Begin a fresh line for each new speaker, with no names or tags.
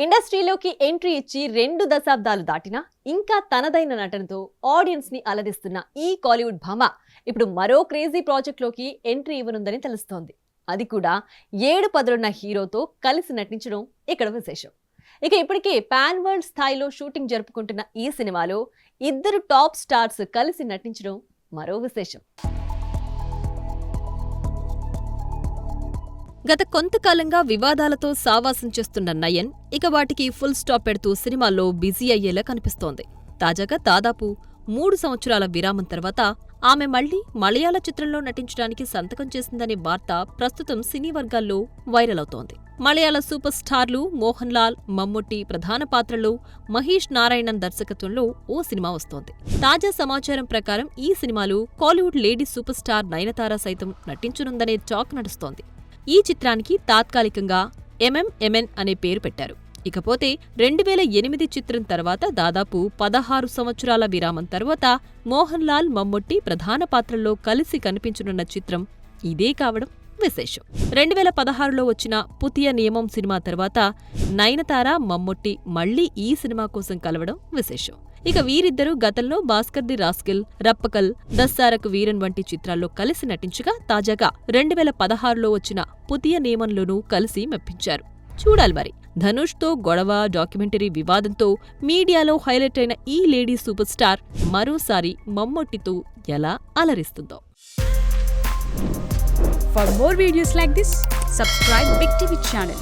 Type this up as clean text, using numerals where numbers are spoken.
ఇండస్ట్రీలోకి ఎంట్రీ ఇచ్చి 2 దశాబ్దాలు దాటినా ఇంకా తనదైన నటనతో ఆడియన్స్ ని అలరిస్తున్న ఈ కాలీవుడ్ భామ ఇప్పుడు మరో క్రేజీ ప్రాజెక్ట్ లోకి ఎంట్రీ ఇవ్వనుందని తెలుస్తోంది. అది కూడా 7 పదులున్న హీరోతో కలిసి నటించడం ఇక్కడ విశేషం. ఇక ఇప్పటికే పాన్ వరల్డ్ స్థాయిలో షూటింగ్ జరుపుకుంటున్న ఈ సినిమాలో 2 టాప్ స్టార్స్ కలిసి నటించడం మరో విశేషం. గత కొంతకాలంగా వివాదాలతో సావాసం చేస్తున్న నయన్ ఇక వాటికి ఫుల్ స్టాప్ పెడుతూ సినిమాల్లో బిజీ అయ్యేలా కనిపిస్తోంది. తాజాగా దాదాపు 3 సంవత్సరాల విరామం తర్వాత ఆమె మళ్లీ మలయాళ చిత్రంలో నటించడానికి సంతకం చేసిందనే వార్త ప్రస్తుతం సినీ వర్గాల్లో వైరల్ అవుతోంది. మలయాళ సూపర్ స్టార్లు మోహన్ లాల్, మమ్ముట్టి ప్రధాన పాత్రలో మహేష్ నారాయణన్ దర్శకత్వంలో ఓ సినిమా వస్తోంది. తాజా సమాచారం ప్రకారం ఈ సినిమాలో Kollywood lady super star Nayanthara సైతం నటించనుందనే టాక్ నడుస్తోంది. ఈ చిత్రానికి తాత్కాలికంగా ఎంఎంఎంఎన్ అనే పేరు పెట్టారు. ఇకపోతే 2008 చిత్రం తర్వాత దాదాపు 16 సంవత్సరాల విరామం తర్వాత మోహన్ లాల్, మమ్ముట్టి ప్రధాన పాత్రల్లో కలిసి కనిపించనున్న చిత్రం ఇదే కావడం విశేషం. 2016లో వచ్చిన పుతియ నియమం సినిమా తర్వాత నయనతార, మమ్ముట్టి మళ్లీ ఈ సినిమా కోసం కలవడం విశేషం. ఇక వీరిద్దరూ గతంలో భాస్కర్ ది రాస్కిల్, రప్పకల్, దస్సారకు వీరన్ వంటి చిత్రాల్లో కలిసి నటించగా తాజాగా 2016లో వచ్చిన పుతియ నియమంలోనూ కలిసి మెప్పించారు. చూడాలి మరి. ధనుష్తో గొడవ, డాక్యుమెంటరీ వివాదంతో మీడియాలో హైలైట్ అయిన ఈ లేడీ సూపర్ స్టార్ మరోసారి మమ్ముట్టితో ఎలా అలరిస్తుందో.
For more videos like this, subscribe Big TV channel.